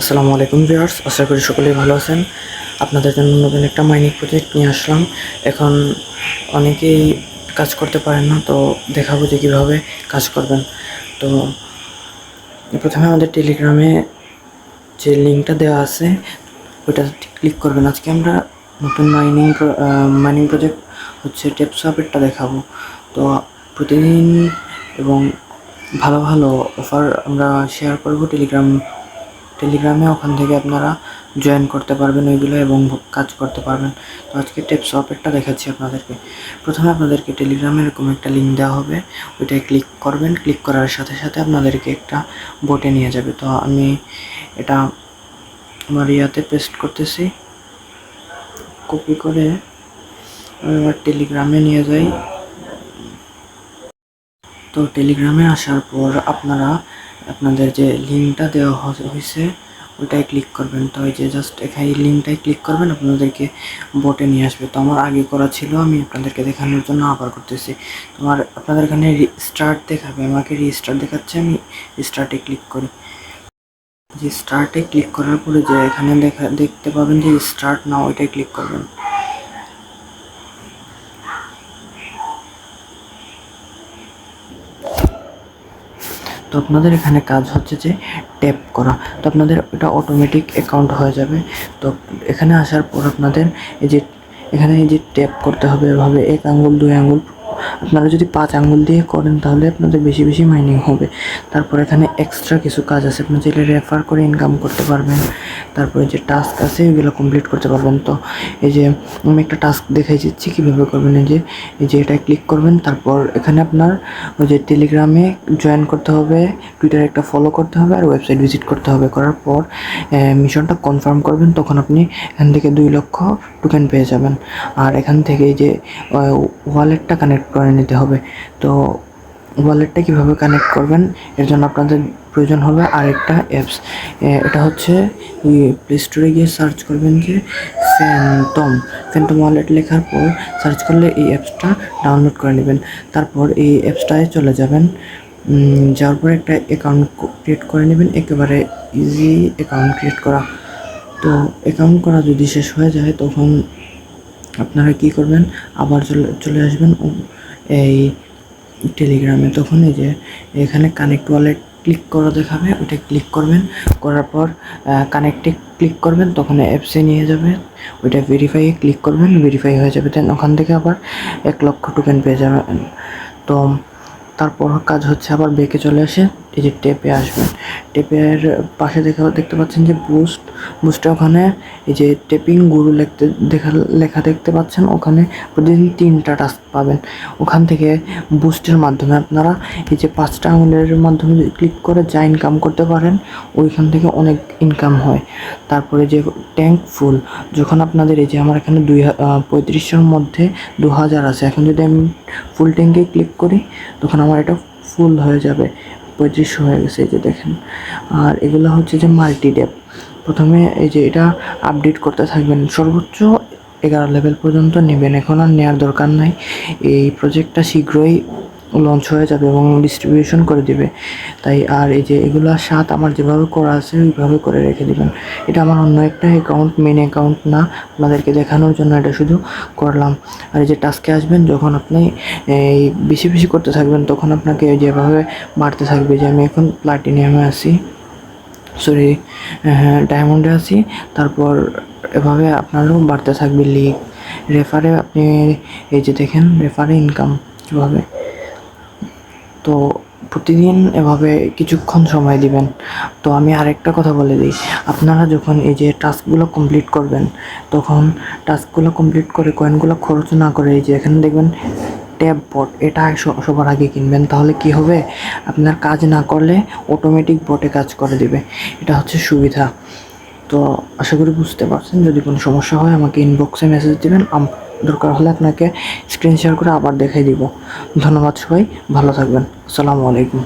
আসসালামু আলাইকুম ভিউয়ার্স, আশা করি সকলেই ভালো আছেন। আপনাদের জন্য নতুন একটা মাইনিং প্রজেক্ট নিয়ে আসলাম। এখন অনেকেই কাজ করতে পারেন না, তো দেখাবো যে কীভাবে কাজ করবেন। তো প্রথমে আমাদের টেলিগ্রামে যে লিঙ্কটা দেওয়া আছে ওইটা ক্লিক করবেন। আজকে আমরা নতুন মাইনিং প্রজেক্ট হচ্ছে টেপসপেরটা দেখাবো। তো প্রতিদিন এবং ভালো ভালো অফার আমরা শেয়ার করব টেলিগ্রামে। ওখান থেকে আপনারা জয়েন করতে পারবেন ওইগুলো এবং কাজ করতে পারবেন। তো আজকে টেপসপেরটা দেখাচ্ছি আপনাদেরকে। প্রথমে আপনাদেরকে টেলিগ্রামে এরকম একটা লিঙ্ক দেওয়া হবে, ওইটায় ক্লিক করবেন। ক্লিক করার সাথে সাথে আপনাদেরকে একটা বোটে নিয়ে যাবে। তো আমি এটা আমার ইয়াতে পেস্ট করতেছি, কপি করে এবার টেলিগ্রামে নিয়ে যাই। তো টেলিগ্রামে আসার পর আপনারা আপনাদের যে লিঙ্কটা দেওয়া হয়েছে ওইটাই ক্লিক করবেন। তো এই যে জাস্ট এখানে লিঙ্কটাই ক্লিক করবেন, আপনাদেরকে বোটে নিয়ে আসবে। তো আমার আগে করা ছিল, আমি আপনাদেরকে দেখানোর জন্য আবার করতেছি। তোমার আপনাদের এখানে স্টার্ট দেখাবে, আমাকে রিস্টার্ট দেখাচ্ছে, আমি স্টার্টে ক্লিক করি। যে স্টার্টে ক্লিক করার পরে যে এখানে দেখতে পাবেন যে স্টার্ট নাও, ওইটাই ক্লিক করবেন। তো আপনাদের এখানে কাজ হচ্ছে যে ট্যাপ করা। তো আপনাদের এটা অটোমেটিক অ্যাকাউন্ট হয়ে যাবে। তো এখানে আসার পর আপনাদের এখানে এই যে ট্যাপ করতে হবে এভাবে 1 আঙ্গুল 2 আঙ্গুল। আপনারা যদি 5 আঙ্গুল দিয়ে করেন তাহলে আপনাদের বেশি বেশি মাইনিং হবে। তারপর এখানে এক্সট্রা কিছু কাজ আছে, আপনি চাইলে রেফার করে ইনকাম করতে পারবেন। তারপরে যে টাস্ক আছে ওইগুলো কমপ্লিট করতে পারবেন। তো এই যে আমি একটা টাস্ক দেখাই দিচ্ছি কীভাবে করবেন। এই যে এটা ক্লিক করবেন, তারপর এখানে আপনার ওই যে টেলিগ্রামে জয়েন করতে হবে, টুইটারে একটা ফলো করতে হবে, আর ওয়েবসাইট ভিজিট করতে হবে। করার পর মিশনটা কনফার্ম করবেন, তখন আপনি এখান থেকে 2 লক্ষ টোকেন পেয়ে যাবেন। আর এখান থেকে এই যে ওয়ালেটটা কানেক্ট করে নিতে হবে। তো ওয়ালেটটা কীভাবে কানেক্ট করবেন, এর জন্য আপনাদের প্রয়োজন হবে আরেকটা অ্যাপস। এটা হচ্ছে প্লে স্টোরে গিয়ে সার্চ করবেন যে ফ্যান্টম ওয়ালেট লেখার পর সার্চ করলে এই অ্যাপসটা ডাউনলোড করে নেবেন। তারপর এই অ্যাপসটায় চলে যাবেন, যাওয়ার পর একটা অ্যাকাউন্ট ক্রিয়েট করে নেবেন। একেবারে ইজি অ্যাকাউন্ট ক্রিয়েট করা। তো অ্যাকাউন্ট করা যদি শেষ হয়ে যায় তখন আপনারা কি করবেন, আবার চলে আসবেন এই টেলিগ্রামে। তখন এই যে এখানে কানেক্ট ওয়ালেট ক্লিক করা দেখাবে, ওইটা ক্লিক করবেন। করার পর কানেক্টে ক্লিক করবেন, তখন অ্যাপসে নিয়ে যাবে। ওইটা ভেরিফাইয়ে ক্লিক করবেন, ভেরিফাই হয়ে যাবে। দেন ওখান থেকে আবার 1 লক্ষ টোকেন পেয়ে যাবেন। তো তারপর কাজ হচ্ছে আবার ব্যাকে চলে আসে, এই যে টেপে আসবেন। টেপের পাশে দেখতে পাচ্ছেন যে বুস্টে ওখানে এই যে টেপিং গুরু লেখা দেখতে পাচ্ছেন। ওখানে প্রতিদিন 3টা টাস্ক পাবেন। ওখান থেকে বুস্টের মাধ্যমে আপনারা এই যে 5টা আঙুলের মাধ্যমে ক্লিক করে যা ইনকাম করতে পারেন, ওইখান থেকে অনেক ইনকাম হয়। তারপরে যে ট্যাঙ্ক ফুল, যখন আপনাদের এই যে আমার এখানে 3500-এর মধ্যে 2000 আছে, এখন যদি আমি ফুল ট্যাঙ্কে ক্লিক করি তখন আমার এটা ফুল হয়ে যাবে, 3500 হয়ে গেছে, এই যে দেখেন। আর এগুলো হচ্ছে যে মাল্টি ট্যাপ। প্রথমে এই যে এটা আপডেট করতে থাকবেন, সর্বোচ্চ 11 লেভেল পর্যন্ত নেবেন, এখন আর নেওয়ার দরকার নাই। এই প্রজেক্টটা শীঘ্রই লঞ্চ হয়ে যাবে এবং ডিস্ট্রিবিউশন করে দিবে তাই। আর এই যে এগুলো সাথ আমার যেভাবে করা আছে ওইভাবে করে রেখে দিবেন। এটা আমার অন্য একটা অ্যাকাউন্ট, মেন অ্যাকাউন্ট না, আপনাদেরকে দেখানোর জন্য এটা শুধু করলাম। আর এই যে টাস্কে আসবেন, যখন আপনি এই বেশি বেশি করতে থাকবেন তখন আপনাকে যেভাবে বাড়তে থাকবে। যে আমি এখন প্লাটিনিয়ামে আছি, সরি ডায়মন্ডে আছি, তারপর এভাবে আপনারও বাড়তে থাকবে লিগ। রেফারে আপনি এই যে দেখেন রেফারে ইনকাম কীভাবে। তো প্রতিদিন এভাবে কিছুক্ষণ সময় দিবেন। তো আমি আরেকটা কথা বলে দিই, আপনারা যখন এই যে টাস্কগুলো কমপ্লিট করবেন, তখন টাস্কগুলো কমপ্লিট করে কয়েনগুলো খরচ না করে এই যে এখানে দেখবেন ট্যাব বট, এটা সবার আগে কিনবেন। তাহলে কি হবে, আপনার কাজ না করলে অটোমেটিক বটে কাজ করে দিবে। এটা হচ্ছে সুবিধা। তো আশা করি বুঝতে পারছেন। যদি কোনো সমস্যা হয় আমাকে ইনবক্সে মেসেজ দিবেন, দরকার হলে আপনাকে স্ক্রিন শেয়ার করে আবার দেখাই দিব। ধন্যবাদ সবাই, ভালো থাকবেন। আসসালামু আলাইকুম।